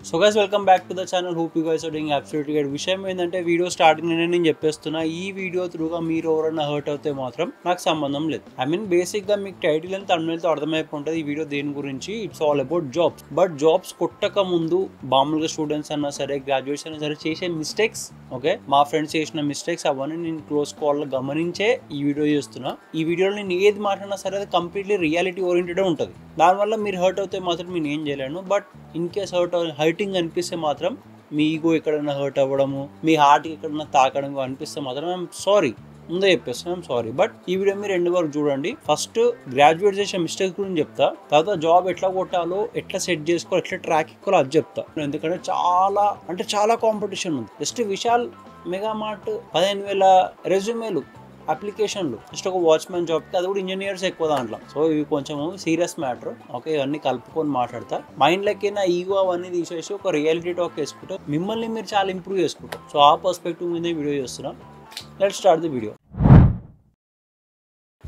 So guys, welcome back to the channel. Hope you guys are doing absolutely great. విషయం ఏంటంటే video starting నేను చెప్పేస్తున్నా, ఈ video త్రూగా మీరు ఎవరైనా హర్ట్ అవుతే మాత్రం నాకు సంబంధం లేదు. ఐ మీన్ బేసిక్ గా మీకు టైటిల్ అండ్ థంబ్నెయిల్ తో అర్థమైపోతుంది ఈ వీడియో దేని గురించి. It's all about jobs. But jobs కొట్టక ముందు మామూలుగా స్టూడెంట్స్ అన్నా సరే, గ్రాడ్యుయేట్స్ అయినా సరే చేసే మిస్టేక్స్, ఓకే, మా ఫ్రెండ్స్ చేసిన మిస్టేక్స్ అవన్నీ నేను క్లోజ్ కాల్ లో గమనించే ఈ వీడియో చేస్తున్నా. ఈ వీడియోలో నేను ఏది మాట్లాడినా సరే అది కంప్లీట్లీ రియాలిటీ ఓరియంటెడ్ ఉంటుంది. దానివల్ల మీరు హర్ట్ అవుతే మాత్రం నేను ఏం చేయలేను. బట్ ఇన్ కేస్ హర్టింగ్ అనిపిస్తే మాత్రం, మీ ఈగో ఎక్కడైనా హర్ట్ అవ్వడము, మీ హార్ట్కి ఎక్కడైనా తాకడం అనిపిస్తే మాత్రం ఐఎమ్ సారీ, ముందే చెప్పేస్తాను, ఐఎమ్ సారీ. బట్ ఈ వీడియో మీరు ఎండ్ వరకు చూడండి. ఫస్ట్ గ్రాడ్యుయేట్ చేసే మిస్టేక్స్ గురించి చెప్తా, తర్వాత జాబ్ ఎట్లా కొట్టాలో, ఎట్లా సెట్ చేసుకోవాలో, ఎట్లా ట్రాక్ ఎక్కాలో అది చెప్తా. ఎందుకంటే చాలా కాంపిటీషన్ ఉంది. జస్ట్ విశాల్ మెగా మార్ట్ 15,000 రెజ్యూమేలు, అప్లికేషన్లు జస్ట్ ఒక వాచ్మెన్ జాబ్కి, అది కూడా ఇంజనీర్స్ ఎక్కువ దాంట్లో. సో ఇవి కొంచెం సీరియస్ మ్యాటర్, ఓకే, ఇవన్నీ కలుపుకొని మాట్లాడతా. మైండ్లోకి నా ఈగో అవన్నీ తీసేసి ఒక రియాలిటీ టాక్ వేసుకుంటా, మిమ్మల్ని మీరు చాలా ఇంప్రూవ్ చేసుకుంటారు. సో ఆ పర్స్పెక్టివ్ మీద వీడియో చేస్తున్నాం. Let's start the video.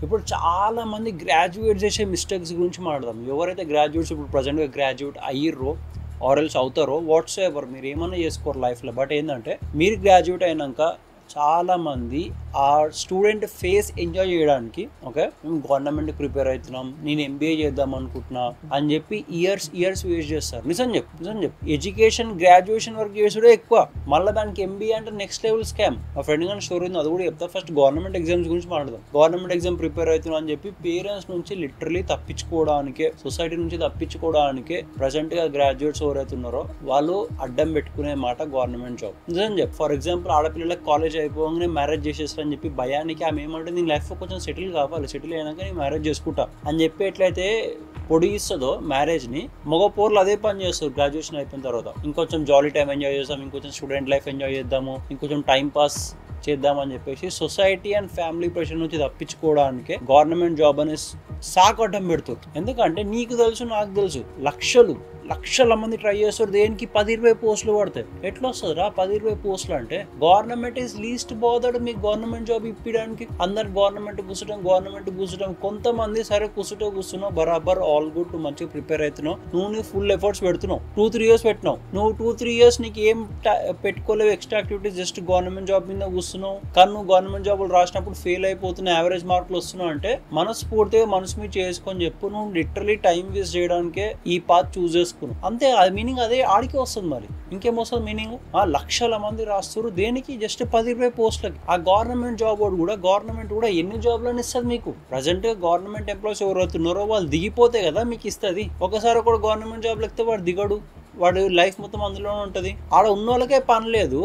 ఇప్పుడు చాలా మంది గ్రాడ్యుయేట్ చేసే మిస్టేక్స్ గురించి మాట్లాడదాం. ఎవరైతే గ్రాడ్యుయేట్స్ ఇప్పుడు ప్రజెంట్గా గ్రాడ్యుయేట్ అయ్యిర్రో ఆర్ఎల్స్ అవుతారో, వాట్స్ ఎవర్ మీరు ఏమన్నా చేసుకోరు లైఫ్లో. బట్ ఏంటంటే మీరు గ్రాడ్యుయేట్ అయినాక చాలామంది ఆ స్టూడెంట్ ఫేస్ ఎంజాయ్ చేయడానికి, ఓకే, మేము గవర్నమెంట్కి ప్రిపేర్ అవుతున్నాం, నేను ఎంబీఏ చేద్దాం అనుకుంటున్నా అని చెప్పి ఇయర్స్ వేస్ట్ చేస్తారు. నిజం చెప్పు ఎడ్యుకేషన్ గ్రాడ్యుయేషన్ వరకు చేసుడే ఎక్కువ, మళ్ళీ దానికి ఎంబీఏ అంటే నెక్స్ట్ లెవెల్ స్కామ్. మా ఫ్రెండ్ కానీ స్టోరీ ఉంది, అది కూడా చెప్తా. ఫస్ట్ గవర్నమెంట్ ఎగ్జామ్స్ గురించి మాట్లాడదాం. గవర్నమెంట్ ఎగ్జామ్ ప్రిపేర్ అవుతున్నా అని చెప్పి పేరెంట్స్ నుంచి లిటరలీ తప్పించుకోవడానికే, సొసైటీ నుంచి తప్పించుకోవడానికే ప్రజెంట్గా గ్రాడ్యుయేట్స్ ఎవరైతున్నారో వాళ్ళు అడ్డం పెట్టుకునే మాట గవర్నమెంట్ జాబ్. నిజం చెప్పు. ఫర్ ఎగ్జాంపుల్ ఆడపిల్లలకు కాలేజ్ అయిపోగానే మ్యారేజ్ చేసేస్తారని చెప్పి భయానికి ఆమె ఏమంటే నేను లైఫ్లో కొంచెం సెటిల్ కావాలి, సెటిల్ అయినాక నేను మ్యారేజ్ చేసుకుంటా అని చెప్పి ఎట్లయితే పొడిగిస్తుందో మ్యారేజ్ని, మగ పోర్లు అదే పని చేస్తారు. గ్రాడ్యుయేషన్ అయిపోయిన తర్వాత ఇంకొంచెం జాలీ టైం ఎంజాయ్ చేద్దాం, ఇంకొంచెం స్టూడెంట్ లైఫ్ ఎంజాయ్ చేద్దాము, ఇంకొంచెం టైం పాస్ చేద్దామని చెప్పేసి సొసైటీ అండ్ ఫ్యామిలీ ప్రెషర్ నుంచి తప్పించుకోవడానికి గవర్నమెంట్ జాబ్ అనే సాకటం పెడుతుంది. ఎందుకంటే నీకు తెలుసు, నాకు తెలుసు, లక్షల మంది ట్రై చేస్తారు. దేనికి 10-20 పోస్టులు పడతాయి. ఎట్లా వస్తుందిరా 10-20 పోస్టులు అంటే? గవర్నమెంట్ ఈజ్ లీస్ట్ బాదర్డ్ మీకు గవర్నమెంట్ జాబ్ ఇప్పడానికి. అందరు గవర్నమెంట్ కూర్చోటం. కొంతమంది సరే కూర్చున్నావు, బరాబర్ ఆల్ గుడ్, నువ్వు మంచిగా ప్రిపేర్ అవుతున్నావు, నువ్వు ఫుల్ ఎఫర్ట్స్ పెడుతున్నావు, 2-3 years పెట్టినావు. నువ్వు 2-3 years నీకు ఏం పెట్టుకోలేవు extra activities, just government job మీద కూర్చున్నావు. కానీ నువ్వు గవర్నమెంట్ జాబులు రాసినప్పుడు ఫెయిల్ అయిపోతున్నావు, యావరేజ్ మార్కులు వస్తున్నావు అంటే మనస్ఫూర్తిగా మనసు మీద చేసుకొని చెప్పు. నువ్వు లిటరలీ టైం వేస్ట్ చేయడానికే ఈ పాత్ చూస్ చేసుకున్నావు అంతే. అది మీనింగ్ అదే ఆడికి వస్తుంది. మరి ఇంకేమొస్తుంది మీనింగ్? లక్షల మంది రాస్తారు దేనికి? జస్ట్ 10-20 పోస్టులకి. ఆ గవర్నమెంట్ జాబ్ గవర్నమెంట్ కూడా ఎన్ని జాబ్లను ఇస్తుంది మీకు? ప్రజెంట్ గా గవర్నమెంట్ ఎంప్లాయీస్ ఎవరైతున్నారో వాళ్ళు దిగిపోతే కదా మీకు ఇస్తుంది. ఒకసారి కూడా గవర్నమెంట్ జాబ్ లేకపోతే వాడు దిగడు, వాడు లైఫ్ మొత్తం అందులోనే ఉంటుంది. ఆడ ఉన్న వాళ్ళకే పని లేదు,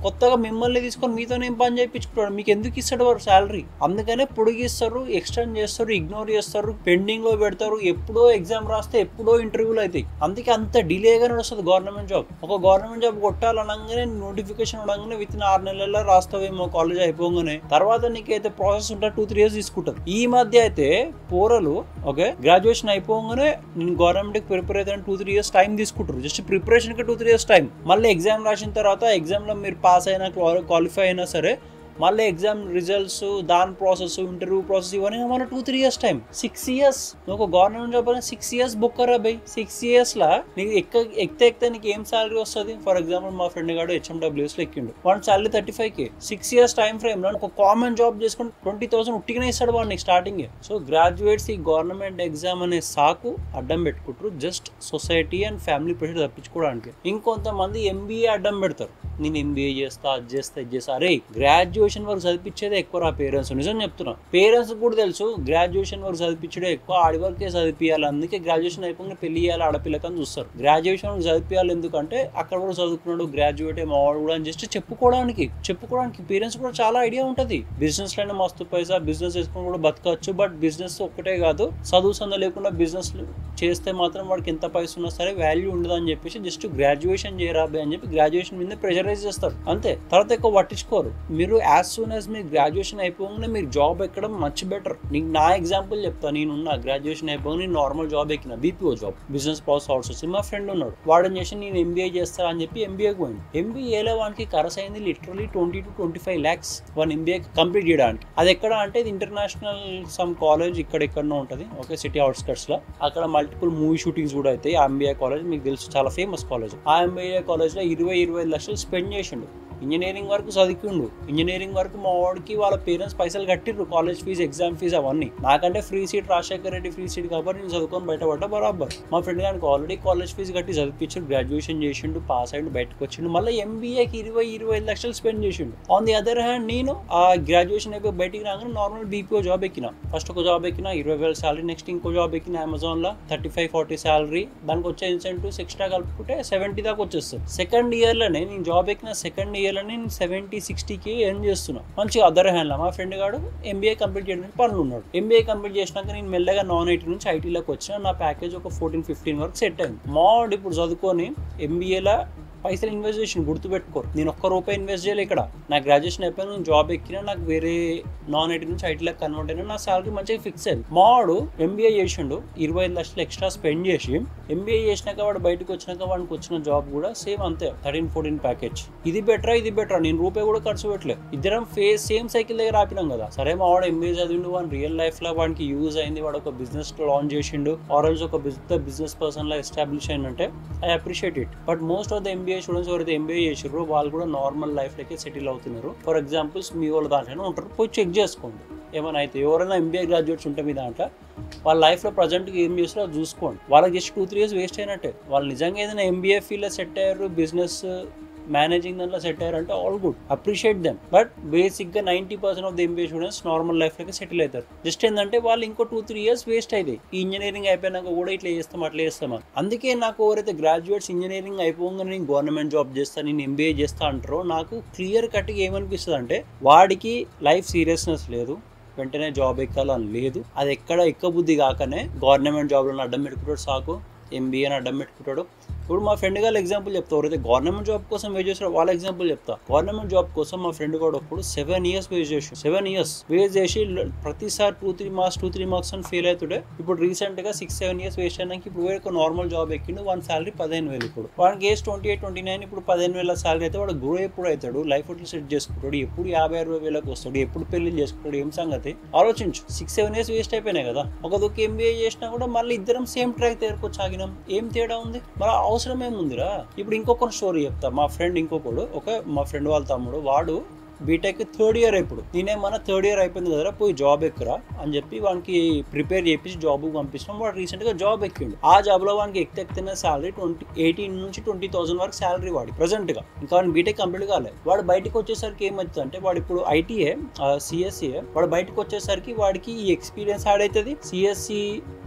కొత్తగా మిమ్మల్ని తీసుకొని మీతోనే ఏం పని చేయించుకుంటాడు? మీకు ఎందుకు ఇస్తాడు వారు శాలరీ? అందుకనే పొడిగిస్తారు, ఎక్స్టెండ్ చేస్తారు, ఇగ్నోర్ చేస్తారు, పెండింగ్ లో పెడతారు. ఎప్పుడో ఎగ్జామ్ రాస్తే ఎప్పుడో ఇంటర్వ్యూలు అవుతాయి. అందుకే అంత డిలేగానే వస్తుంది గవర్నమెంట్ జాబ్. ఒక గవర్నమెంట్ జాబ్ కొట్టాలనగానే నోటిఫికేషన్ ఉండగానే విత్ 6 నెలల్లో రాస్తావేమో కాలేజ్ అయిపోగానే. తర్వాత నీకైతే ప్రాసెస్ ఉంటే 2-3 years తీసుకుంటారు. ఈ మధ్య అయితే పోరలు, ఓకే, గ్రాడ్యుయేషన్ అయిపోగానే నేను గవర్నమెంట్ కి ప్రిపేర్ అయితే 2-3 years టైం తీసుకుంటారు. జస్ట్ ప్రిపరేషన్ కి 2-3 years టైం. మళ్ళీ ఎగ్జామ్ రాసిన తర్వాత ఎగ్జామ్ లో మీరు పాస్ అయినా క్వాలిఫై అయినా సరే మళ్ళీ ఎగ్జామ్ రిజల్ట్స్, దాని ప్రాసెస్, ఇంటర్వ్యూ ప్రాసెస్, ఇవన్నీ మన 2-3 years టైం. 6 years ఒక గవర్నమెంట్ జాబ్ అయినా 6 years బుక్కరా బై. 6 years లా నీకు ఎక్కితే నీకు ఏం సాలరీ వస్తుంది? ఫర్ ఎగ్జాంపుల్ మా ఫ్రెండ్ గాడు HMWS లో ఎక్కిండు, వాడి salary 35K. 6 years time frame లో ఒక కామన్ జాబ్ చేసుకుని 20,000 ఉట్టిగానే ఇస్తాడు వాడు నీకు స్టార్టింగ్. సో గ్రాడ్యుయేట్స్ ఈ గవర్నమెంట్ ఎగ్జామ్ అనే సాకు అడ్డం పెట్టుకుంటారు, just society and family pressure తప్పించుకోవడానికి. ఇంకొంతమంది ఎంబీఏ అడ్డం పెడతారు. నేను ఎంబీఏ చేస్తా, అది చేస్తా, ఇది చేస్తా. అరే గ్రాడ్యుయేషన్ వరకు చదివించేదే ఎక్కువ రా పేరెంట్స్. నిజం చెప్తున్నా, పేరెంట్స్ కూడా తెలుసు గ్రాడ్యుయేషన్ వరకు చదివించడే ఎక్కువ, ఆడి వరకే చదివియాలి. అందుకే గ్రాడ్యుయేషన్ అయిపోయిన పెళ్లి చేయాలి ఆడపిల్లకని చూస్తారు. గ్రాడ్యుయేషన్ వరకు చదివియాలి ఎందుకంటే అక్కడ కూడా చదువుకున్నాడు, గ్రాడ్యుయేట్ మావాడు కూడా అని జస్ట్ చెప్పుకోవడానికి పేరెంట్స్ కూడా చాలా ఐడియా ఉంటుంది. బిజినెస్ లోనే మస్తు పైసా, బిజినెస్ చేసుకుని కూడా బతకచ్చు. బట్ బిజినెస్ ఒక్కటే కాదు, చదువు సంద లేకుండా బిజినెస్ చేస్తే మాత్రం వాడికి ఎంత పైసా ఉన్నా సరే వాల్యూ ఉండదు అని చెప్పేసి జస్ట్ గ్రాడ్యుయేషన్ చేయరాబే అని చెప్పి గ్రాడ్యుయేషన్ మీద ప్రెషరైజ్ చేస్తారు అంతే. తర్వాత ఎక్కువ పట్టించుకోరు. మీరు యాజ్ సూన్ యాజ్ మీరు గ్రాడ్యుయేషన్ అయిపోగానే మీరు జాబ్ ఎక్కడం మచ్ బెటర్. నీకు నా ఎగ్జాంపుల్ చెప్తాను. నేనున్నా గ్రాడ్యుయేషన్ అయిపోగానే నేను నార్మల్ జాబ్ ఎక్కిన, BPO job, business process outsourcing. మా ఫ్రెండ్ ఉన్నాడు, వాడని చేసి నేను ఎంబీఏ చేస్తా అని చెప్పి ఎంబీఏకి పోయింది. ఎంబీఏలో వానికి ఖర్చు అయింది literally 20 to 25 lakhs one MBA complete చేయడానికి. అది ఎక్కడ అంటే ఇది ఇంటర్నేషనల్ సమ్ కాలేజ్ ఇక్కడెక్కడనో ఉంటుంది, ఓకే, సిటీ అవుట్స్కట్స్ లో. అక్కడ మల్టిపుల్ మూవీ షూటింగ్స్ కూడా అయితే ఆ ఎంబీఏ కాలేజ్ మీకు తెలుసు చాలా ఫేమస్ కాలేజ్. ఆ ఎంబీఏ కాలేజ్లో 20-25 లక్షలు స్పెండ్ చేసిండు. ఇంజనీరింగ్ వరకు చదువుకుండు. ఇంజనీరింగ్ వరకు మా వాడికి వాళ్ళ పేరెంట్స్ పైసలు కట్టిర్రు, కాలేజ్ ఫీజు, ఎగ్జామ్ ఫీజు అవన్నీ. నాకంటే free seat, Rajasekhar Reddy free seat కాబట్టి నేను చదువుకొని బయటపడ్డా బరాబర్. మా ఫ్రెండ్ గారికి ఆల్రెడీ కాలేజ్ ఫీజు కట్టి చదివించాడు, గ్రాడ్యుయేషన్ చేసిండు, పాస్ అయ్యిండు, బయటకు వచ్చిండు. మళ్ళీ ఎంబీఏకి 20-25 లక్షలు స్పెండ్ చేసిండు. ఆన్ ది అదర్ హ్యాండ్ నేను ఆ గ్రాడ్యుయేషన్ అయిపోయి బయటికి రాగానే నార్మల్ బీపీఓ జాబ్ ఎక్కిన. ఫస్ట్ ఒక జాబ్ ఎక్కిన 20,000 శాలరీ, నెక్స్ట్ ఇంకో జాబ్ ఎక్కిన అమెజాన్లో 35-40 శాలరీ, దానికి వచ్చే ఇన్సెంటివ్స్ ఎక్స్ట్రా కలుపుకుంటే 70 దాకా వచ్చేస్తుంది. సెకండ్ ఇయర్లోనే నేను జాబ్ ఎక్కిన సెకండ్ ఇయర్లో నేను 70-60K ఎర్న్ చేస్తున్నా మంచిగా. అదర్ హ్యాండ్లో మా ఫ్రెండ్ గాడు ఎంబీఏ కంప్లీట్ చేయడానికి పనులు ఉన్నాడు. ఎంబీఏ కంప్లీట్ చేసినాక నేను మెల్లగా నాన్ ఐటీ నుంచి ఐటీలోకి వచ్చిన. నా ప్యాకేజ్ ఒక 14-15 వరకు సెట్ అయింది. మాడ్ ఇప్పుడు చదువుకొని ఎంబీఏలో పైసలు ఇన్వెస్ట్ చేసి గుర్తుపెట్టుకోరు, నేను ₹1 ఇన్వెస్ట్ చేయాలి. ఇక్కడ నా గ్రాడ్యుయేషన్ అయిపోయిన నేను జాబ్ ఎక్కినా, నాకు వేరే నాన్ ఐటీ నుంచి ఐటీలోకి కన్వర్ట్ అయినా, నా శాలరీ మంచిగా ఫిక్స్ అయింది. మాడు ఎంబీఏ చేసిండు, 25 లక్షలు ఎక్స్ట్రా స్పెండ్ చేసి ఎంబీఏ చేసినాక వాడు బయటకు వచ్చినాక వాడికి వచ్చిన జాబ్ కూడా సేమ్ అంతే, 13-14 ప్యాకేజ్. ఇది బెటరా, నేను రూపాయి కూడా ఖర్చు పెట్టలేదు. ఇద్దరం సేమ్ సైకిల్ దగ్గర ఆపినాం కదా. సరే మా వాడు ఎంబీఏ చదివిండు, వాడు రియల్ లైఫ్ లో వాడికి యూజ్ అయింది, వాడు ఒక బిజినెస్ లాంచ్ చేసిండు, ఆర్ఎల్స్ ఒక బిజినెస్ పర్సన్ లా ఎస్టాబ్లిష్ అయిందంటే I appreciate it. But most of the MBA students ఎవరైతే ఎంబీఏ చేసారో వాళ్ళు కూడా నార్మల్ లైఫ్ లోకి సెటిల్ అవుతున్నారు. ఫర్ ఎగ్జాంపుల్స్ మీ వాళ్ళ దాంట్లోనే ఉంటారు, పోయి చెక్ చేసుకోండి ఏమైనా అయితే. ఎవరైనా ఎంబీఏ గ్రాడ్యుయేట్స్ ఉంటే మీ దాంట్లో వాళ్ళ లైఫ్లో ప్రజెంట్గా ఏం చేస్తారో అది చూసుకోండి. వాళ్ళకి జస్ట్ 2-3 years వేస్ట్ అయినట్టే. వాళ్ళు నిజంగా ఏదైనా ఎంబీఏ ఫీల్డ్లో సెట్ అయ్యారు, బిజినెస్ మేనేజింగ్ దాంట్లో సెట్ అయ్యారంటే all good, appreciate them. But బేసిక్గా 90% of the MBA students normal లైఫ్లోకి సెటిల్ అవుతారు. జస్ట్ ఏంటంటే వాళ్ళు ఇంకో 2-3 years వేస్ట్ అవుతాయి. ఈ ఇంజనీరింగ్ అయిపోయినాక కూడా ఇట్లా చేస్తాం అట్లా చేస్తామా. అందుకే నాకు ఎవరైతే గ్రాడ్యుయేట్స్ ఇంజనీరింగ్ అయిపోగానే నేను గవర్నమెంట్ జాబ్ చేస్తాను, నేను ఎంబీఏ చేస్తా అంటారో నాకు క్లియర్ కట్గా ఏమనిపిస్తుంది అంటే వాడికి లైఫ్ సీరియస్నెస్ లేదు, వెంటనే జాబ్ ఎక్కాలని లేదు. అది ఎక్కబుద్ధి కాకనే గవర్నమెంట్ జాబ్లను అడ్డం పెట్టుకుంటాడు, సాకు ఎంబీఏని అడ్డం పెట్టుకుంటాడు. ఇప్పుడు మా ఫ్రెండ్ గారు ఎగ్జాంపుల్ చెప్తా, ఎవరైతే గవర్నమెంట్ జాబ్ కోసం వెయిట్ చేస్తారో వాళ్ళ ఎగ్జాంపుల్ చెప్తా. గవర్నమెంట్ జాబ్ కోసం మా ఫ్రెండ్ కూడా అప్పుడు 7 years వేస్ట్ చేసి 7 years వేస్ట్ చేసి ప్రతిసారి 2-3 మార్క్స్ అని ఫెయిల్ అవుతుండే. ఇప్పుడు రీసెంట్ గా 6-7 years వేస్ట్ అయినాక ఇప్పుడు వేరే నార్మల్ జాబ్ ఎక్కిండు, వాడి శాలరీ 15,000. ఇప్పుడు వాడికి ఏజ్ 28-29, ఇప్పుడు 15,000 శాలరీ అయితే వాడు గ్రో ఎప్పుడు అవుతాడు, లైఫ్ ఎట్లా సెట్ చేసుకుంటాడు, ఎప్పుడు 50-60,000 వస్తాడు, ఎప్పుడు పెళ్లి చేసుకుంటాడు, ఏం సంగతి ఆలోచించు. 6-7 years వేస్ట్ అయిపోయినాయి కదా. ఒక దుక్కి ఎంబీఏ చేసినా కూడా మళ్ళీ ఇద్దరం సేమ్ ట్రాక్ దగ్గరకు ఆగినాం. ఏం తేడా ఉంది, మరి అవసరం ఏముందిరా. ఇప్పుడు ఇంకొక స్టోరీ చెప్తా. మా ఫ్రెండ్ మా ఫ్రెండ్ వాళ్ళ తమ్ముడు, వాడు బీటెక్ 3rd year. ఇప్పుడు నేనేమన్నా 3rd year అయిపోయింది కదరా, పోయి జాబ్ ఎక్కరా అని చెప్పి వానికి ప్రిపేర్ చేపించి జాబ్ పంపించాం. వాడు రీసెంట్ గా జాబ్ ఎక్కిండు. ఆ జాబ్ లో వానికి ఎక్కిన శాలరీ 18,000-20,000 వరకు శాలరీ వాడి ప్రెసెంట్ గా. ఇంకా వాడిని బీటెక్ కంప్లీట్ కాలేదు. వాడు బయటకు వచ్చేసరికి ఏమవుతుంది అంటే, వాడు ఇప్పుడు ఐటీఏ సిఎస్సి, వాడు బయటకు వచ్చేసరికి వాడికి ఈ ఎక్స్పీరియన్స్ యాడ్ అవుతుంది. సిఎస్సి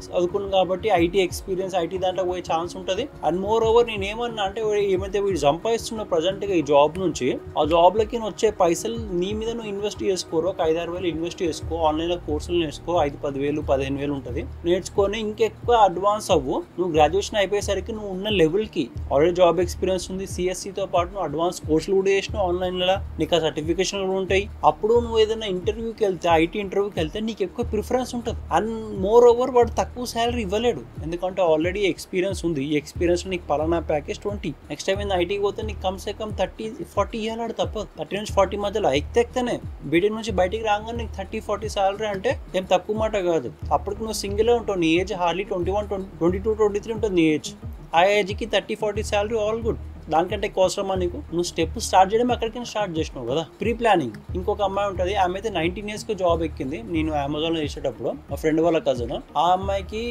చదువుకుని కాబట్టి ఐటీ ఎక్స్పీరియన్స్, ఐటీ దాంట్లో పోయే ఛాన్స్ ఉంటుంది. అండ్ మోర్ ఓవర్ నేను ఏమన్నా అంటే, ఏమైతే వీడు సంపాదిస్తున్న ప్రజెంట్ గా ఈ జాబ్ నుంచి, ఆ జాబ్ లకి వచ్చే పైసలు నీ మీద నువ్వు ఇన్వెస్ట్ చేసుకోరు, ఒక 5-6 వేలు ఇన్వెస్ట్ చేసుకో, ఆన్లైన్లో కోర్సులు నేర్చుకో, 5-10,000-15,000 ఉంటుంది, నేర్చుకొని ఇంకెక్కువ అడ్వాన్స్ అవ్వు. నువ్వు గ్రాడ్యుయేషన్ అయిపోయేసరికి నువ్వు ఉన్న లెవెల్కి ఆల్రెడీ జాబ్ ఎక్స్పీరియన్స్ ఉంది, సిఎస్సితో పాటు నువ్వు అడ్వాన్స్ కోర్సులు కూడా చేసినావు ఆన్లైన్లో, నీకు ఆ సర్టిఫికేషన్లు కూడా ఉంటాయి. అప్పుడు నువ్వు ఏదైనా ఇంటర్వ్యూకి వెళ్తే, ఐటీ ఇంటర్వ్యూకి వెళ్తే నీకు ఎక్కువ ప్రిఫరెన్స్ ఉంటుంది. అండ్ మోర్ ఓవర్ వాడు తక్కువ శాలరీ ఇవ్వలేడు, ఎందుకంటే ఆల్రెడీ ఎక్స్పీరియన్స్ ఉంది. ఈ ఎక్స్పీరియన్స్ నీకు పలానా ప్యాకేజ్ 20, నెక్స్ట్ టైం ఏదైనా ఐటీకి పోతే నీకు కమ్సే కమ్ 30-40 ఇవ్వాలాడు తప్పదు. 30-40 మధ్యలో ఎక్కితేనే బీటెక్ నుంచి బయటికి రాగానే నీకు 30-40 శాలరీ అంటే ఏం తక్కువ మాట కాదు. అప్పటికి నువ్వు సింగిలే ఉంటావు, నీ ఏజ్ హార్డ్లీ 21-22-23 ఉంటుంది నీ ఏజ్. ఆ ఏజ్కి 30-40 శాలరీ ఆల్ గుడ్. దానికంటే అవసరమా నీకు? నువ్వు స్టెప్ స్టార్ట్ చేయడం ఎక్కడికైనా స్టార్ట్ చేసినావు కదా, ప్రీ ప్లానింగ్. ఇంకొక అమ్మాయి ఉంటుంది, ఆమె అయితే 19 years జాబ్ ఎక్కింది. నేను అమెజాన్లో చేసేటప్పుడు మా ఫ్రెండ్ వాళ్ళ కజిన్, ఆ అమ్మాయికి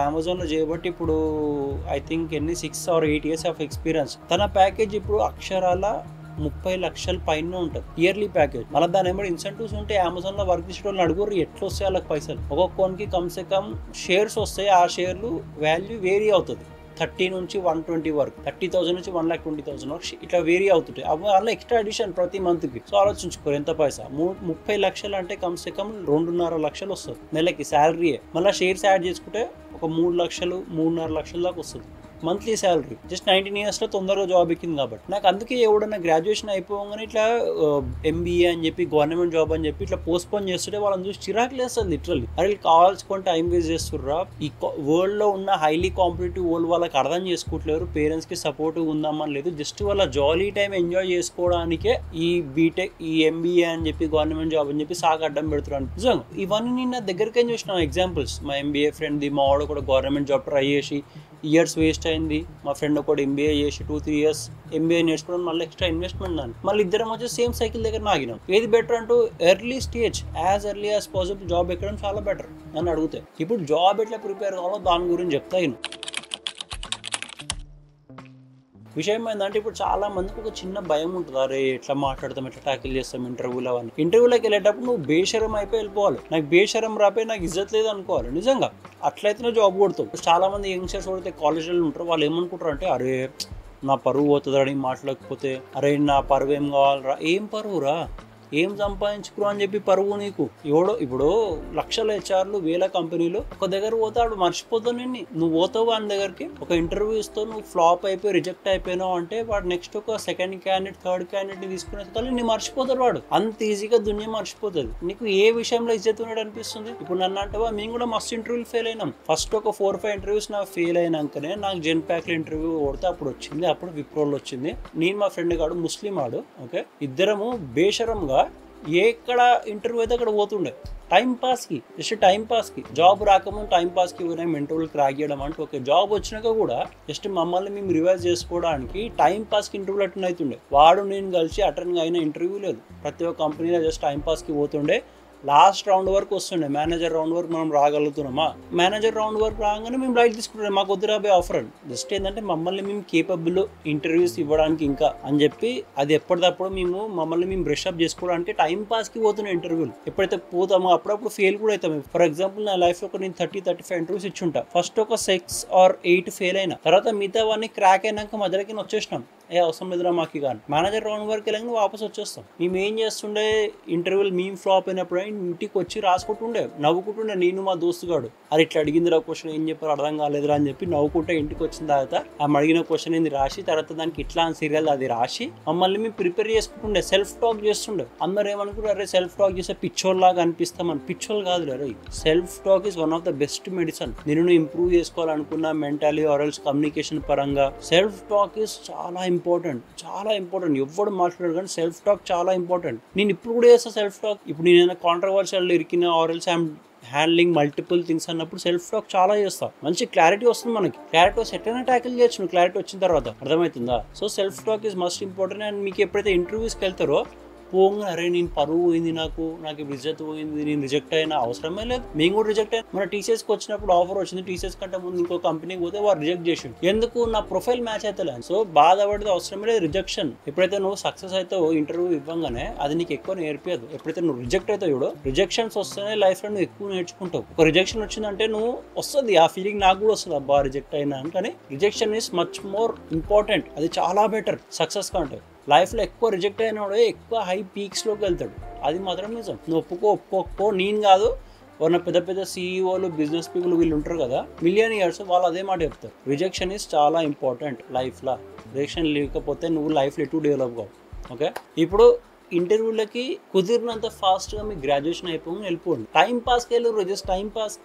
అమెజాన్లో చేయబట్టి ఇప్పుడు I think 6 or 8 years of experience. తన ప్యాకేజ్ ఇప్పుడు అక్షరాల 30 లక్షల పైన ఉంటుంది ఇయర్లీ ప్యాకేజ్. మళ్ళీ దాని ఏమైనా ఇన్సెంటివ్స్ ఉంటే అమెజాన్ లో వర్క్ చేసే వాళ్ళు అడుగురు ఎట్లా వస్తాయి వాళ్ళకి పైసలు. ఒక్కొక్కరికి కమ్సే కమ్ షేర్స్ వస్తాయి, ఆ షేర్లు వాల్యూ వేరీ అవుతుంది. 30 నుంచి 120 వరకు, 30,000 నుంచి 1,20,000 వరకు ఇట్లా వేరీ అవుతుంటాయి. అవి వల్ల ఎక్స్ట్రా అడిషన్ ప్రతి మంత్కి. సో ఆలోచించుకోరు ఎంత పైసా. 30 లక్షలు అంటే కమ్సే కమ్ 2.5 లక్షలు వస్తుంది నెలకి శాలరీయే. మళ్ళీ షేర్స్ యాడ్ చేసుకుంటే ఒక 3 లక్షలు 3.5 లక్షల దాకా వస్తుంది. Monthly salary. జస్ట్ 19 yearsలో తొందరగా జాబ్ ఎక్కింది కాబట్టి. నాకు అందుకే ఎవడన్నా గ్రాడ్యుయేషన్ అయిపోగానే ఇట్లా MBA అని చెప్పి గవర్నమెంట్ జాబ్ అని చెప్పి ఇట్లా పోస్ట్పోన్ చేస్తుంటే వాళ్ళని చూసి చిరాకు లేస్తుంది లిటరల్లీ. అరే కావాల్సుకొని టైం వేస్ట్ చేస్తుర్రా. ఈ వరల్డ్లో ఉన్న హైలీ కాంపిటేటివ్ వరల్డ్ వాళ్ళకి అర్థం చేసుకోవట్లేరు, పేరెంట్స్కి సపోర్టివ్ ఉందామని లేదు, జస్ట్ వాళ్ళ జాలీ టైం ఎంజాయ్ చేసుకోవడానికే ఈ బీటెక్ ఈ MBA అని చెప్పి గవర్నమెంట్ జాబ్ అని చెప్పి సాగు అడ్డం పెడుతున్నాను. నిజంగా ఇవన్నీ నేను నా దగ్గరికి ఏం చూసిన ఎగ్జాంపుల్స్. మా MBA ఫ్రెండ్ది, మా వాడు కూడా గవర్నమెంట్ జాబ్ ట్రై చేసి ఇయర్స్ వేస్ట్ అయింది. మా ఫ్రెండ్ ఒకటి MBA చేసి 2-3 years MBA నేర్చుకోవడం మళ్ళీ ఎక్స్ట్రా ఇన్వెస్ట్మెంట్ దాన్ని. మళ్ళీ ఇద్దరం వచ్చి సేమ్ సైకిల్ దగ్గర ఆగినాం. ఏది బెటర్ అంటూ early stage as early as possible job ఎక్కడం చాలా బెటర్ అని అడిగితే, ఇప్పుడు జాబ్ ఎట్లా ప్రిపేర్ కావాలో దాని గురించి చెప్తా. విషయం ఏంటంటే ఇప్పుడు చాలా మందికి ఒక చిన్న భయం ఉంటుంది, అరే ఎట్లా మాట్లాడతాం, ఎట్లా ట్యాకిల్ చేస్తాం ఇంటర్వ్యూలో అని. ఇంటర్వ్యూలోకి వెళ్ళేటప్పుడు నువ్వు బేషరం అయిపోయి వెళ్ళిపోవాలి. నాకు బేషరం రాపోయి నాకు ఇజ్జత్ లేదు అనుకోవాలి. నిజంగా అట్లయితేనే జాబ్ కొడతావు. చాలా మంది యంగ్స్టర్స్ కొడితే కాలేజీలో ఉంటారు, వాళ్ళు ఏమనుకుంటారు అంటే అరే నా పరువు పోతుంది అని మాట్లాడకపోతే, అరే నా పరువు ఏం కావాలరా, ఏం పరువురా, ఏం సంపాదించుకురా అని చెప్పి పరువు నీకు. ఎవడో ఇప్పుడు లక్షల హెచ్ఆర్లు వేల కంపెనీలు ఒక దగ్గర పోతాడు, మర్చిపోతావు నిన్ను. నువ్వు పోతావు వాని దగ్గరికి, ఒక ఇంటర్వ్యూ ఇస్తావు, నువ్వు ఫ్లాప్ అయిపోయి రిజెక్ట్ అయిపోయినావు అంటే వాడు నెక్స్ట్ ఒక సెకండ్ క్యాండిడేట్ థర్డ్ క్యాండిడేట్ తీసుకునే నీ మర్చిపోతాడు వాడు. అంత ఈజీగా దునియా మర్చిపోతుంది. నీకు ఏ విషయంలో ఇజ్జత్ ఉన్నాడు అనిపిస్తుంది. ఇప్పుడు నన్ను అంటావా, మేము కూడా మస్తు ఇంటర్వ్యూలు ఫెయిల్ అయినాం. ఫస్ట్ ఒక 4-5 ఇంటర్వ్యూస్ నాకు ఫెయిల్ అయినాకనే నాకు జెన్పాక్లో ఇంటర్వ్యూ కొడితే అప్పుడు వచ్చింది, అప్పుడు విప్రోలో వచ్చింది. నేను మా ఫ్రెండ్ గాడు ముస్లిం ఆడు, ఓకే, ఇద్దరము బేషరంగా ఎక్కడ ఇంటర్వ్యూ అయితే అక్కడ పోతుండే టైం పాస్కి, జస్ట్ టైం పాస్కి. జాబ్ రాకముందు టైం పాస్కి పోయినా ఇంటర్వ్యూలు క్రాక్ చేయడం అంటే ఓకే. జాబ్ వచ్చినాక కూడా జస్ట్ మమ్మల్ని మేము రివైజ్ చేసుకోవడానికి టైం పాస్కి ఇంటర్వ్యూలు అటెండ్ అవుతుండే. వాడు నేను కలిసి అటెండ్ అయిన ఇంటర్వ్యూ లేదు. ప్రతి ఒక్క కంపెనీలో జస్ట్ టైం పాస్కి పోతుండే. లాస్ట్ రౌండ్ వరకు వస్తుండే, మేనేజర్ రౌండ్ వరకు మనం రాగలుగుతున్నామా, మేనేజర్ రౌండ్ వరకు రాగానే మేము లైట్ తీసుకుంటాం, మాకు వద్దు రాబోయే ఆఫర్ అని. జస్ట్ ఏంటంటే మమ్మల్ని మేము కేపబుల్ ఇంటర్వ్యూస్ ఇవ్వడానికి ఇంకా అని చెప్పి అది ఎప్పటికప్పుడు మమ్మల్ని మేము బ్రష్ అప్ చేసుకోవడానికి టైం పాస్కి పోతున్నాం ఇంటర్వ్యూలు. ఎప్పుడైతే పోతామో అప్పుడప్పుడు ఫెయిల్ కూడా అవుతాం. ఫర్ ఎగ్జాంపుల్ నా లైఫ్లో ఒక నేను 30-35 ఇంటర్వ్యూస్ ఇచ్చుంటా. ఫస్ట్ ఒక 6 or 8 ఫెయిల్ అయినా, తర్వాత మిగతావన్నీ క్రాక్ అయినాక మధ్యలోకి వచ్చేసినాం. అవసరం లేదురా మాకు కానీ మేనేజర్ రౌండ్ వరకు వెళ్ళి వాపస్ వచ్చేస్తాం. మేము ఏం చేస్తుండే, ఇంటర్వ్యూలు మేము ఫ్లాప్ అయినప్పుడు ఇంటికి వచ్చి రాసుకుంటుండే, నవ్వుకుంటుండే. నేను మా దోస్తుగాడు అది ఇట్లా అడిగిందిరా క్వశ్చన్, ఏం చెప్పారు అర్థం కాలేదురా అని చెప్పి నవ్వుకుంటే ఇంటికి వచ్చిన తర్వాత ఆ అడిగిన క్వశ్చన్ ఏంది రాసి, తర్వాత దానికి ఇట్లా సీరియల్ అది రాసి మమ్మల్ని మేము ప్రిపేర్ చేసుకుంటుండే, సెల్ఫ్ టాక్ చేస్తుండే. అందరూ ఏమనుకుంటారు, అరే సెల్ఫ్ టాక్ చేస్తే పిచ్చోల్లాగా అనిపిస్తామని. పిచ్చోల్ కాదు రే, self talk is one of the best medicine. నేను ఇంప్రూవ్ చేసుకోవాలనుకున్నా మెంటలీ ఆర్ ఎల్స్ కమ్యూనికేషన్ పరంగా సెల్ఫ్ టాక్ ఈజ్ చాలా ఇంపార్టెంట్, చాలా ఇంపార్టెంట్. ఎవరు మాట్లాడారు కానీ సెల్ఫ్ టాక్ చాలా ఇంపార్టెంట్. నేను ఇప్పుడు కూడా చేస్తా సెల్ఫ్ టాక్. ఇప్పుడు నేను కాంట్రవర్షియల్ ఇరికిన or else I'm handling multiple things అన్నప్పుడు సెల్ఫ్ టాక్ చాలా చేస్తా. మంచి క్లారిటీ వస్తుంది మనకి. క్లారిటీ వస్తే ఎట్లైనా ట్యాకిల్ చేయొచ్చు నువ్వు క్లారిటీ వచ్చిన తర్వాత, అర్థమవుతుందా? So self talk is must important. And మీకు ఎప్పుడైతే ఇంటర్వ్యూస్కి వెళ్తారో పోగా అరే నేను పరువు పోయింది, నాకు ఇప్పుడు ఇజ్జత్ పోయింది, నేను రిజెక్ట్ అయినా, అవసరమే లేదు. మేము కూడా రిజెక్ట్ అయినా. మన టీసీఎస్కి వచ్చినప్పుడు ఆఫర్ వచ్చింది, టీసీఎస్ కంటే ముందు ఇంకో కంపెనీకి పోతే వాడు రిజెక్ట్ చేసిండు, ఎందుకు నా ప్రొఫైల్ మ్యాచ్ అయితే లేదు. సో బాధపడితే అవసరమే లేదు. రిజెక్షన్ ఎప్పుడైతే నువ్వు సక్సెస్ అవుతావో ఇంటర్వ్యూ ఇవ్వగానే అది నీకు ఎక్కువ నేర్పేది. ఎప్పుడైతే నువ్వు రిజెక్ట్ అవుతావు చూడు, రిజెక్షన్స్ వస్తేనే లైఫ్లో నువ్వు ఎక్కువ నేర్చుకుంటావు. ఒక రిజెక్షన్ వచ్చిందంటే నువ్వు వస్తుంది, ఆ ఫీలింగ్ నాకు కూడా వస్తుంది, అబ్బా రిజెక్ట్ అయినా అని. కానీ rejection is much more important. అది చాలా బెటర్ సక్సెస్ కంటే. లైఫ్లో ఎక్కువ రిజెక్ట్ అయినాడు ఎక్కువ హై పీక్స్లోకి వెళ్తాడు, అది మాత్రం నిజం. నువ్వు ఒప్పుకో నేను కాదు, వాళ్ళ పెద్ద పెద్ద సీఈఓలు బిజినెస్ పీపుల్ వీళ్ళు ఉంటారు కదా, మిలియనియర్స్, వాళ్ళు అదే మాట చెప్తారు. రిజెక్షన్ ఈజ్ చాలా ఇంపార్టెంట్ లైఫ్లో. రిజెక్షన్ లేకపోతే నువ్వు లైఫ్లో ఎటు డెవలప్ కావు. ఓకే, ఇప్పుడు ఇంటర్వ్యూలకి కుదిరినంత ఫాస్ట్గా మీకు గ్రాడ్యుయేషన్ అయిపోయి వెళ్ళిపోండి. టైం పాస్కి వెళ్ళరు, జస్ట్ టైం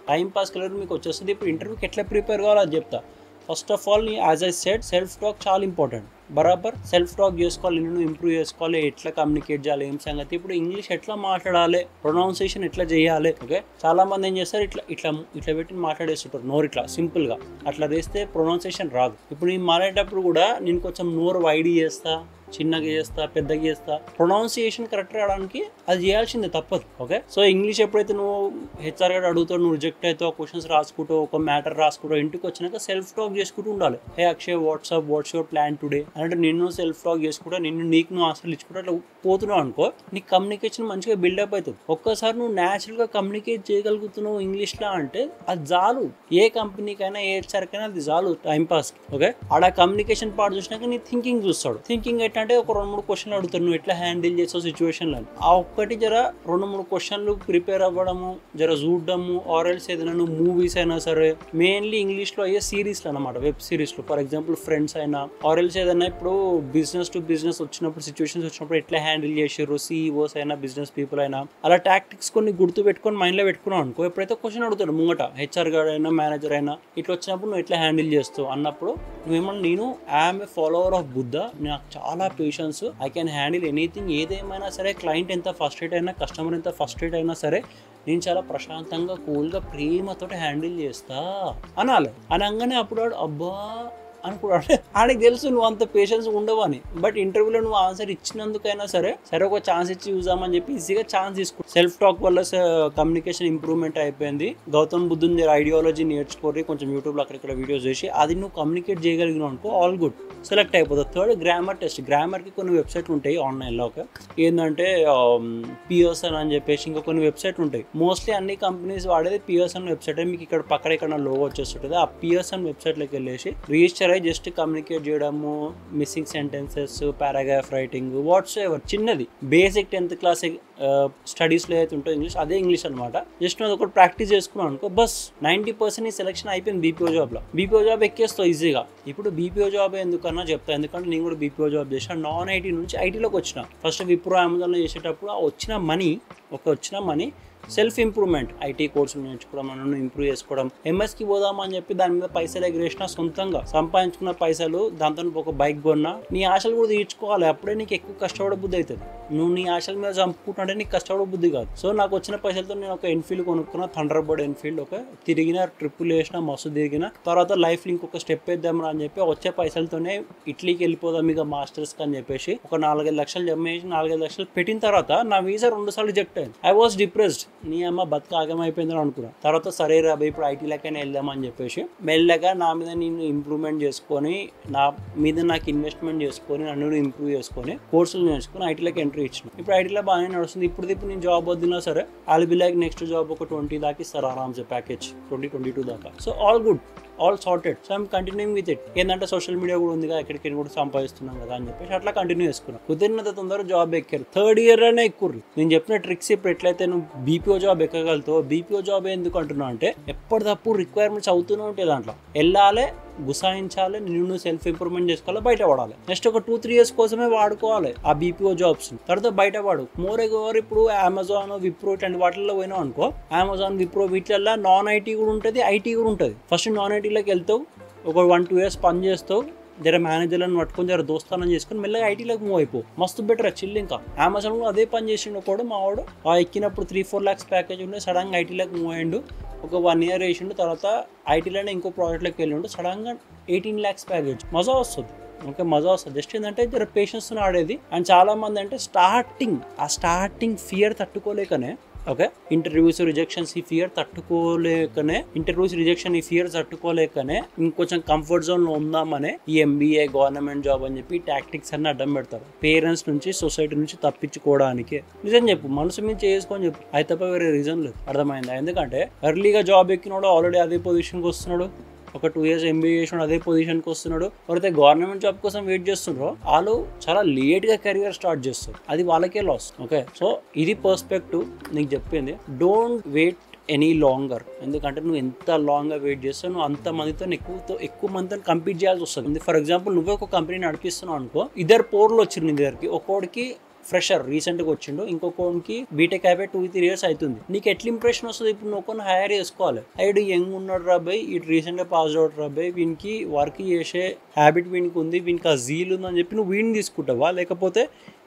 పాస్కి వెళ్ళరు, మీకు వచ్చేస్తుంది. ఇప్పుడు ఇంటర్వ్యూకి ఎట్లా ప్రిపేర్ కావాలో అది చెప్తా. First of all as I said self talk చాలా ఇంపార్టెంట్. బరాబర్ సెల్ఫ్ టాక్ చేసుకోవాలి, నేను ఇంప్రూవ్ చేసుకోవాలి, ఎట్లా కమ్యూనికేట్ చేయాలి, ఏం సంగతి, ఇప్పుడు ఇంగ్లీష్ ఎట్లా మాట్లాడాలి, ప్రొనౌన్సియేషన్ ఎట్లా చేయాలి. ఓకే, చాలా మంది ఏం చేస్తారు, ఇట్లా పెట్టి మాట్లాడేస్తుంటారు నోరు ఇట్లా సింపుల్గా. అట్లా వేస్తే ప్రొనౌన్సియేషన్ రాదు. ఇప్పుడు నేను మాట్లాడేటప్పుడు కూడా నేను కొంచెం నోరు వైడ్ చేస్తా, చిన్నగా చేస్తా, పెద్దగా చేస్తా, ప్రొనౌన్సియేషన్ కరెక్ట్ రావడానికి అది చేయాల్సిందే, తప్పదు. ఓకే, సో ఇంగ్లీష్ ఎప్పుడైతే నువ్వు హెచ్ఆర్ గారు అడుగుతావు, నువ్వు రిజెక్ట్ అవుతావు, క్వశ్చన్స్ రాసుకుంటావు, ఒక మ్యాటర్ రాసుకుంటావు, ఇంటికి వచ్చినాక సెల్ఫ్ టాక్ చేసుకుంటూ ఉండాలి. Hey Akshay what's your plan today అంటే నిన్ను సెల్ఫ్ టాక్ చేసుకుంటా, నీకు నువ్వు ఆన్సర్లు ఇచ్చుకుంటా అట్లా పోతున్నావు అనుకో, నీకు కమ్యూనికేషన్ మంచిగా బిల్డప్ అవుతుంది. ఒక్కసారి నువ్వు న్యాచురల్గా కమ్యూనికేట్ చేయగలుగుతున్నావు ఇంగ్లీష్లో అంటే అది చాలు. ఏ కంపెనీకైనా ఏ హెచ్ఆర్కైనా అది చాలు టైం పాస్కి. ఓకే, ఆడ కమ్యూనికేషన్ పార్ట్ చూసినాక నీ థింకింగ్ చూస్తాడు. థింకింగ్ ఎట్లా అంటే ఒక 2-3 క్వశ్చన్లు అడుగుతారు, నువ్వు ఎట్లా హ్యాండిల్ చేసావు సిచ్యువేషన్లో. ఆ ఒక్కటి జర 2-3 క్వశ్చన్లు ప్రిపేర్ అవ్వడము, జర చూడడము, ఆర్ఎల్స్ ఏదైనా నువ్వు మూవీస్ అయినా సరే, మెయిన్లీ ఇంగ్లీష్లో అయ్యే సిరీస్లు అనమాట, వెబ్ సిరీస్లు. ఫర్ ఎగ్జాంపుల్ ఫ్రెండ్స్ అయినా, ఆర్ఎల్స్ ఏదైనా ఇప్పుడు బిజినెస్ టు బిజినెస్ వచ్చినప్పుడు, సిచ్యువేషన్స్ వచ్చినప్పుడు ఎట్లా హ్యాండిల్ చేసారు సిఇఓస్ అయినా, బిజినెస్ పీపుల్ అయినా, అలా టాక్టిక్స్ కొన్ని గుర్తు పెట్టుకొని మైండ్లో పెట్టుకున్నావు అనుకో, ఎప్పుడైతే క్వశ్చన్ అడుగుతాడు ముంగట హెచ్ఆర్ గార్డ్ అయినా, మేనేజర్ అయినా, ఇట్లా వచ్చినప్పుడు నువ్వు ఎట్లా హ్యాండిల్ చేస్తావు అన్నప్పుడు నువ్వేమన్నా, నేను I'm a follower of Buddha, నాకు చాలా patience, I can handle anything, ఏదేమైనా సరే, క్లయింట్ ఎంత ఫస్ట్రేట్ అయినా, కస్టమర్ ఎంత ఫస్ట్రేట్ అయినా సరే, నేను చాలా ప్రశాంతంగా కూల్గా ప్రేమతో హ్యాండిల్ చేస్తా అనాలి. అనగానే అప్పుడు అబ్బా అనుకున్నాడు, ఆడికి తెలుసు నువ్వు అంత పేషెన్స్ ఉండవు అని. బట్ ఇంటర్వ్యూలో నువ్వు ఆన్సర్ ఇచ్చినందుకైనా సరే ఒక ఛాన్స్ ఇచ్చి చూద్దామని చెప్పి ఈజీగా ఛాన్స్ తీసుకు. సెల్ఫ్ టాక్ వల్ల కమ్యూనికేషన్ ఇంప్రూవ్మెంట్ అయిపోయింది. గౌతమ్ బుద్ధుని ఐడియాలజీ నేర్చుకోరి, కొంచెం యూట్యూబ్లో అక్కడిక్కడ వీడియోస్ చేసి అది నువ్వు కమ్యూనికేట్ చేయగలిగినావు అనుకో, ఆల్ గుడ్, సెలెక్ట్ అయిపోతుంది. Third, grammar test. గ్రామర్కి కొన్ని వెబ్సైట్లు ఉంటాయి ఆన్లైన్లో, ఓకే, ఏంటంటే పియర్సన్ అని చెప్పేసి ఇంకా కొన్ని వెబ్సైట్లు ఉంటాయి. మోస్ట్లీ అన్ని కంపెనీస్ వాడేది పియర్సన్ వెబ్సైట్. మీకు ఇక్కడ పక్కన ఇక్కడ లోగో వచ్చేస్తుంటుంది. ఆ పియర్సన్ వెబ్సైట్లోకి వెళ్ళేసి రిజిస్టర్ అయ్యి జస్ట్ కమ్యూనికేట్ చేయడము, missing sentences, paragraph writing, whatsoever, చిన్నది బేసిక్ 10th క్లాస్ స్టడీస్లో అయితే ఉంటుంది ఇంగ్లీష్, అదే ఇంగ్లీష్ అనమాట. జస్ట్ నువ్వు ఒకటి ప్రాక్టీస్ చేసుకున్నావు అనుకో, బస్ 90% ఈ సెలెక్షన్ అయిపోయింది బీపీఓ జాబ్లో. బీపీఓ జాబ్ ఎక్కేస్తావు ఈజీగా. ఇప్పుడు బీపీఓ జాబ్ ఎందుకన్నా చెప్తా, ఎందుకంటే నేను కూడా బీపీఓ జాబ్ చేశాను. నాన్ ఐటీ నుంచి ఐటీలోకి వచ్చిన. ఫస్ట్ విప్రో, అమెజాన్లో చేసేటప్పుడు వచ్చిన మనీ సెల్ఫ్ ఇంప్రూవ్మెంట్, ఐటీ కోర్సులు నేర్చుకోవడం, నన్ను ఇంప్రూవ్ చేసుకోవడం, ఎంఎస్కి పోదామని చెప్పి దాని మీద పైసలు ఎగరేసిన, సొంతంగా సంపాదించుకున్న పైసలు, దాంతో ఒక బైక్ కొన్నా. నీ ఆశలు కూడా తీర్చుకోవాలి, అప్పుడే నీకు ఎక్కువ కష్టపడే బుద్ధి అవుతుంది. నువ్వు నీ ఆశల మీద చంపుకుంటుంటే నీకు కష్టపడే బుద్ధి కాదు. సో నాకు వచ్చిన పైసలతో నేను ఒక ఎన్ఫీల్డ్ కొనుక్కున్నా, థండర్ బర్డ్ ఎన్ఫీల్డ్. ఒక తిరిగిన, ట్రిప్పులు వేసిన, మస్తు తిరిగిన తర్వాత లైఫ్లో ఇంకొక స్టెప్ వేద్దామని అని చెప్పి వచ్చే పైసలతోనే ఇట్లీకి వెళ్ళిపోదాం ఇక మాస్టర్స్కి అని చెప్పేసి ఒక 4-5 లక్షలు జమ చేసి 4-5 లక్షలు పెట్టిన తర్వాత నా వీసా 2 సార్లు రిజెక్ట్ అయింది. I was depressed. నీ అమ్మ బతుక ఆగమైపోయిందని అనుకున్నా. తర్వాత సరే రాబోయే ఇప్పుడు ఐటీలకైనా వెళ్దామని చెప్పేసి మెల్లగా నా మీద నేను ఇంప్రూవ్మెంట్ చేసుకొని, నా మీద నాకు ఇన్వెస్ట్మెంట్ చేసుకొని, నన్ను ఇంప్రూవ్ చేసుకొని, కోర్సులు నేర్చుకొని ఐటీలోకి ఎంట్రీ ఇచ్చిన. ఇప్పుడు ఐటీలో బాగానే నడుస్తుంది. ఇప్పుడు నేను జాబ్ వద్దినా సరే I'll be like next job ఒక 20 దాకా ఇస్తారు ఆరామ్సే, ప్యాకేజ్ 20-22 దాకా. So all good, all sorted. So I'm continuing with it. ఏంటంటే సోషల్ మీడియా కూడా ఉందిగా, ఎక్కడికి కూడా సంపాదిస్తున్నాం కదా అని చెప్పేసి అట్లా కంటిన్యూ చేసుకున్నాను. కుదిరినంత తొందరగా జాబ్ ఎక్కారు. 3rd ఇయర్ అనే ఎక్కుర్రు. నేను చెప్పిన ట్రిక్స్ ఇప్పుడు ఎట్లయితే నువ్వు బీపీఓ జాబ్ ఎక్కగలుగుతావు, బీపీఓ జాబ్ ఎందుకు అంటున్నా అంటే ఎప్పటికప్పుడు రిక్వైర్మెంట్స్ అవుతూనే ఉంటాయి. దాంట్లో వెళ్ళాలి, గుసాయించాలి, నిన్ను సెల్ఫ్ ఇంప్రూవ్మెంట్ చేసుకోవాలి, బయట పడాలి. నెక్స్ట్ ఒక 2-3 ఇయర్స్ కోసమే వాడుకోవాలి ఆ బీపీఓ జాబ్స్. తర్వాత బయట పడు. మోర్ ఓవర్ ఇప్పుడు అమెజాన్, విప్రో ఇట్లాంటి వాటిల్లో పోయినావు అనుకో, అమెజాన్, విప్రో వీటిల్లో నాన్ ఐటీ కూడా ఉంటుంది, ఐటీ కూడా ఉంటుంది. ఫస్ట్ నాన్ ఐటీలోకి వెళ్తావు, ఒక 1-2 ఇయర్స్ పని చేస్తావు, జర మేనేజర్లను పట్టుకొని జర దోస్తానని చేసుకుని మెల్లగా ఐటీలోకి మూవ్ అయిపో. మస్తు బెటర్ చిల్. ఇంకా అమెజాన్ కూడా అదే పని చేసిండు ఒకడు, మా వాడు. ఎక్కినప్పుడు 3-4 lakhs ప్యాకేజ్ ఉండే, సడన్గా ఐటీలోకి మూవ్ అయ్యిండు. ఒక 1 year వేసిండు. తర్వాత ఐటీలోనే ఇంకో ప్రాజెక్ట్లోకి వెళ్ళిండు, సడన్గా 18 lakhs ప్యాకేజ్. మజా వస్తుంది, ఓకే, మజా వస్తుంది. జస్ట్ ఏంటంటే జర పేషెన్స్ ఆడేది. అండ్ చాలా మంది అంటే స్టార్టింగ్ ఫియర్ తట్టుకోలేకనే, ఓకే, ఇంటర్వ్యూస్ రిజెక్షన్స్ ఈ ఫియర్ తట్టుకోలేకనే ఇంకొంచెం కంఫర్ట్ జోన్లో ఉందామనే ఈ ఎంబీఏ, గవర్నమెంట్ జాబ్ అని చెప్పి టాక్టిక్స్ అన్ని అడ్డం పెడతారు. పేరెంట్స్ నుంచి, సొసైటీ నుంచి తప్పించుకోవడానికి. నిజం చెప్పు, మనసు మీద చేసుకొని చెప్పు, అది తప్ప వేరే రీజన్ లేదు. అర్థమైందా? ఎందుకంటే ఎర్లీగా జాబ్ ఎక్కినాడు, ఆల్రెడీ అదే పొజిషన్కి వస్తున్నాడు, ఒక 2 years ఎంబీఏ చేసినాడు, అదే పొజిషన్కి వస్తున్నాడు. ఎవరైతే గవర్నమెంట్ జాబ్ కోసం వెయిట్ చేస్తున్నారో వాళ్ళు చాలా లేట్గా కెరియర్ స్టార్ట్ చేస్తారు, అది వాళ్ళకే లాస్. ఓకే, సో ఇది పర్స్పెక్టివ్ నీకు చెప్పింది. Don't wait any longer. ఎందుకంటే నువ్వు ఎంత లాంగ్గా వెయిట్ చేస్తావు, నువ్వు అంత మందితో ఎక్కువ మందితో కంపీట్ చేయాల్సి వస్తుంది. ఫర్ ఎగ్జాంపుల్ నువ్వే ఒక కంపెనీ నడిపిస్తున్నావు అనుకో, 2 పోర్లు వచ్చింది నీ దగ్గరికి. ఒక్కోడికి ఫ్రెషర్ రీసెంట్గా వచ్చిండు, ఇంకొకరికి బీటెక్ అయిపోయి 2-3 years అవుతుంది. నీకు ఎట్లా ఇంప్రెషన్ వస్తుంది? ఇప్పుడు నువ్వు కొన్ని హైర్ చేసుకోవాలి. ఐడు యంగ్ ఉన్నాడు రాబాయ్, ఇటు రీసెంట్గా పాస్ అవుట్ రాబాయ్, వీనికి వర్క్ చేసే హ్యాబిట్ వీనికి ఉంది, వీనికి ఆ జీల్ ఉందని చెప్పి నువ్వు వీడిని తీసుకుంటావా? లేకపోతే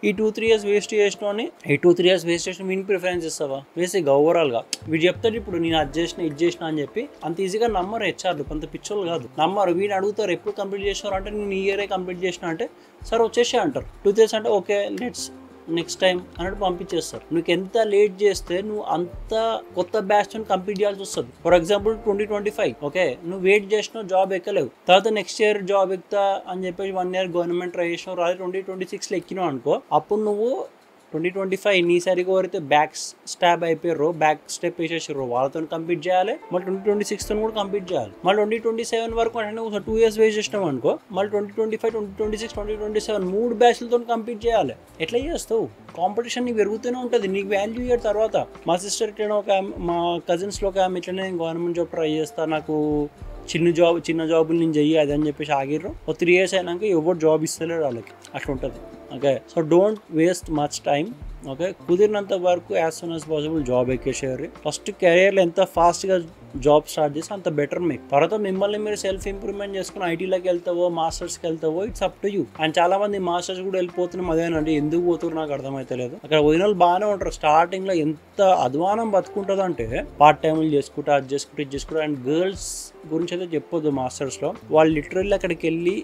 ఈ 2-3 years వేస్ట్ చేసినావు, ఈ 2-3 years వేస్ట్ చేసిన వీనికి ప్రిఫరెన్స్ ఇస్తావా? బేసిక్గా ఓవరాల్గా వీడు చెప్తాడు ఇప్పుడు నేను అది చేసిన ఇది చేసిన అని చెప్పి. అంత ఈజీగా నమ్మరు హెచ్ఆర్లు, కొంత పిచ్చోళ్ళు కాదు, నమ్మరు. వీడిని అడుగుతారు ఎప్పుడు కంప్లీట్ చేసినారు అంటే నేను ఈ ఇయరే కంప్లీట్ చేసిన అంటే సరే వచ్చేసి అంటారు. 2 years అంటే ఓకే లెట్స్ నెక్స్ట్ టైం అన్నట్టు పంపించేస్తారు. నువ్వు ఎంత లేట్ చేస్తే నువ్వు అంత కొత్త బ్యాచ్ కంప్లీట్ చేయాల్సి వస్తుంది. ఫర్ ఎగ్జాంపుల్ 2025, ఓకే, నువ్వు వెయిట్ చేసినావు, జాబ్ ఎక్కలేవు. తర్వాత నెక్స్ట్ ఇయర్ జాబ్ ఎక్కుతా అని చెప్పేసి 1 year గవర్నమెంట్ ట్రై చేసినావు, రాదు 2026లో ఎక్కినావు అనుకో, అప్పుడు నువ్వు 2025 ఈసారికి ఎవరైతే బ్యాక్ స్టాబ్ అయిపోయారో, బ్యాక్ స్టెప్ వేసేసారో వాళ్ళతో కంప్లీట్ చేయాలి. మళ్ళీ 2026 తో కూడా కంప్లీట్ చేయాలి. మళ్ళీ 2027 వరకు అంటే 2 years వేస్ట్ చేసినాం అనుకో, మళ్ళీ 2025, 2026, 2027 3 బ్యాచ్లతో కంప్లీట్ చేయాలి. ఎట్లా చేస్తావు? కాంపిటీషన్ నీకు పెరుగుతూనే ఉంటుంది, నీకు వాల్యూ ఇయర్ తర్వాత. మా సిస్టర్ ఇట్లా మా కజిన్స్లో ఒక ఆమె ఇట్లనే గవర్నమెంట్ జాబ్ ట్రై చేస్తా, నాకు చిన్న జాబులు నేను చెయ్యి అది అని చెప్పేసి ఆగిర్రు. 3 years అయినాక ఎవరు జాబ్ ఇస్తలేరు వాళ్ళకి, అట్లా ఉంటుంది. Okay, so don't waste much time. Okay, కుదిరినంత వరకు as soon as possible job ఎక్కేసేయాలి. ఫస్ట్ కెరియర్లో ఎంత ఫాస్ట్గా జాబ్ స్టార్ట్ చేస్తే అంత బెటర్ మీకు. తర్వాత మిమ్మల్ని మీరు సెల్ఫ్ ఇంప్రూవ్మెంట్ చేసుకుని ఐటీలోకి వెళ్తావో మాస్టర్స్కి వెళ్తావో it's up to you. And చాలా మంది మాస్టర్స్ కూడా వెళ్ళిపోతున్నాం అదేనండి, ఎందుకు పోతున్నారు నాకు అర్థమైతలేదు. అక్కడ పోయిన వాళ్ళు బాగానే ఉంటారు. స్టార్టింగ్లో ఎంత అధ్వానం బతుకుంటుంది అంటే పార్ట్ టైంలు చేసుకుంటా, అది చేసుకుంటా, ఇది చేసుకుంటా. అండ్ గర్ల్స్ గురించి అయితే చెప్పొద్దు మాస్టర్స్లో, వాళ్ళు లిటరల్లీ అక్కడికి వెళ్ళి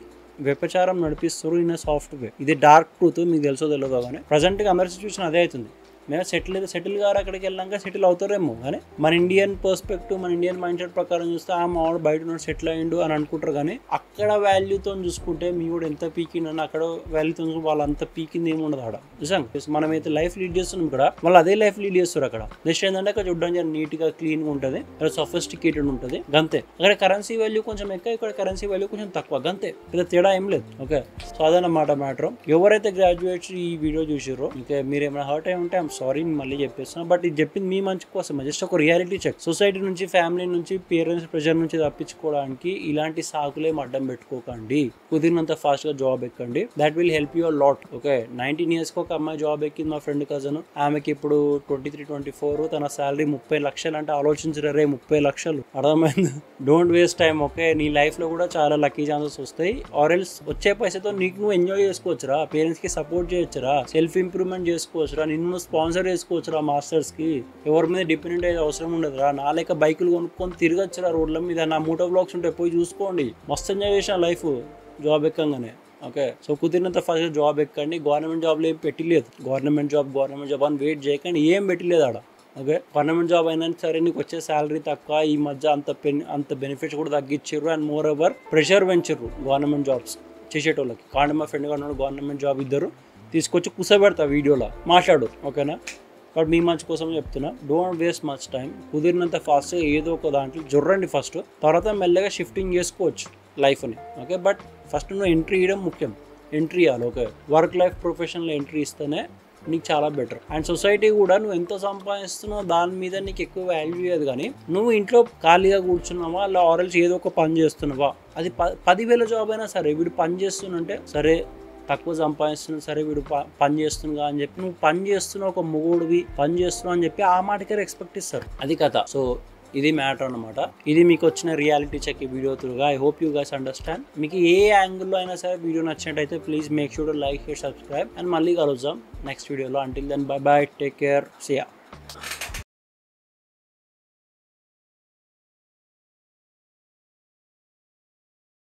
వ్యభిచారం నడిపిస్తారు ఇన్ సాఫ్ట్వేర్. ఇది డార్క్ ట్రూత్, మీకు తెలుసో తెలియదు. కానీ ప్రజెంట్గా అందరి సిచ్యువేషన్ అదే అవుతుంది. మేము సెటిల్ గారు అక్కడికి వెళ్ళాక సెటిల్ అవుతారేమో, కానీ మన ఇండియన్ పర్స్పెక్టివ్, మన ఇండియన్ మైండ్ సెట్ ప్రకారం చూస్తే ఆ మావాడు బయట నుండి సెటిల్ అయ్యిండు అని అనుకుంటారు. కానీ అక్కడ వాల్యూతో చూసుకుంటే మీ కూడా ఎంత పీకిందని, అక్కడ వాల్యూతో వాళ్ళు అంత పీకింది ఏమి ఉండదు. అక్కడ నిజంగా మనమైతే లైఫ్ లీడ్ చేస్తున్నాం ఇక్కడ, వాళ్ళు అదే లైఫ్ లీడ్ చేస్తారు. అక్కడ నెక్స్ట్ ఏంటంటే అక్కడ చూడడానికి నీట్గా క్లీన్గా ఉంటుంది, సఫిస్టికేటెడ్ ఉంటుంది, గంతే. అక్కడ కరెన్సీ వాల్యూ కొంచెం ఎక్కువ, ఇక్కడ కరెన్సీ వాల్యూ కొంచెం తక్కువ, గంతే. పెద్ద తేడా ఏం లేదు. ఓకే, సో అదన్నమాట మ్యాటర్. ఎవరైతే గ్రాడ్యుయేట్స్ ఈ వీడియో చూసారో, ఇంకా మీరు ఏమైనా హర్ట్ అయి ఉంటే సారీ మళ్ళీ చెప్పేస్తున్నా, బట్ ఇది చెప్పింది మీ మంచి కోసం, జస్ట్ ఒక రియాలిటీ చెక్. సొసైటీ నుంచి, ఫ్యామిలీ నుంచి, పేరెంట్స్ ప్రెషర్ నుంచి తప్పించుకోవడానికి ఇలాంటి సాకులే అడ్డం పెట్టుకోకండి. కుదిరినంత ఫాస్ట్ గా జాబ్ ఎక్కండి, that will help you lot. Okay, 19 years కి ఒక అమ్మాయి జాబ్ ఎక్కింది, మా ఫ్రెండ్ కజన్. ఆమెకి ఇప్పుడు 23, 24, తన శాలరీ 30 లక్షలు అంటే ఆలోచించరే, 30 లక్షలు, అర్థమైంది? Don't waste time. ఓకే, నీ లైఫ్ లో కూడా చాలా లక్కీ ఛాన్సెస్ వస్తాయి. ఆర్ ఎల్స్ వచ్చే పైసతో నీకు నువ్వు ఎంజాయ్ చేసుకోవచ్చురా, పేరెంట్స్ కి సపోర్ట్ చేయొచ్చురా, సెల్ఫ్ ఇంప్రూవ్మెంట్ చేసుకోవచ్చురా, నిన్ను స్పాన్సర్ చేసుకోవచ్చురా మాస్టర్స్ కి. ఎవరి మీద డిపెండెంట్ అయ్యే అవసరం ఉండదురా. నా లెక్క బైకులు కొనుక్కొని తిరగచ్చురా రోడ్ల మీద, నా మోటో బ్లాగ్స్ ఉంటాయి, పోయి చూసుకోండి. మస్తు ఎంజాయ్ చేసిన లైఫ్ జాబ్ ఎక్కగానే. ఓకే, సో కుదిరినంత ఫస్ట్ జాబ్ ఎక్కండి. గవర్నమెంట్ జాబ్లో ఏం పెట్టలేదు, గవర్నమెంట్ జాబ్ అని వెయిట్ చేయకండి, ఏం పెట్టలేదు ఆడ. ఓకే, గవర్నమెంట్ జాబ్ అయినా సరే నీకు వచ్చే శాలరీ తక్కువ, ఈ మధ్య అంత బెనిఫిట్స్ కూడా తగ్గించారు. అండ్ మోర్ ఓవర్ ప్రెషర్ పెంచారు గవర్నమెంట్ జాబ్స్ చేసేటోళ్ళకి. కాండి మా ఫ్రెండ్ గారు గవర్నమెంట్ జాబ్ ఇద్దరు తీసుకొచ్చి కూర్చోబెడతా వీడియోలో మాట్లాడు. ఓకేనా, బట్ మీ మంచి కోసం చెప్తున్నా, డోంట్ వేస్ట్ మచ్ టైం. కుదిరినంత ఫాస్ట్గా ఏదో ఒక దాంట్లో జొర్రండి ఫస్ట్, తర్వాత మెల్లగా షిఫ్టింగ్ చేసుకోవచ్చు లైఫ్ని. ఓకే, బట్ ఫస్ట్ నువ్వు ఎంట్రీ ఇవ్వడం ముఖ్యం, ఎంట్రీ ఇవ్వాలి. Okay, work life professional entry ఇస్తేనే నీకు చాలా బెటర్. అండ్ సొసైటీ కూడా నువ్వు ఎంత సంపాదిస్తున్నావు దాని మీద నీకు ఎక్కువ వాల్యూ ఇవ్వదు. కానీ నువ్వు ఇంట్లో ఖాళీగా కూర్చున్నావా, అలా ఆర్ఎల్స్ ఏదో ఒక పని చేస్తున్నావా, అది 10,000 జాబ్ అయినా సరే, వీడు పని చేస్తున్నంటే సరే తక్కువ సంపాదిస్తున్నావు, సరే వీడు పని చేస్తున్నా అని చెప్పి, నువ్వు పని చేస్తున్నావు, ఒక మొగుడివి పని చేస్తున్నావు అని చెప్పి ఆ మాటకే రెస్పెక్ట్ ఇస్తారు. అది కథ. సో ఇది మ్యాటర్ అనమాట. ఇది మీకు వచ్చిన రియాలిటీ చెక్ ఈ వీడియో త్రూగా. I hope you guys understand. మీకు ఏ యాంగిల్లో అయినా సరే వీడియో నచ్చినట్టయితే please make sure to like, share, subscribe. And మళ్ళీ కలుద్దాం నెక్స్ట్ వీడియోలో. Until then bye bye, take care, see yeah.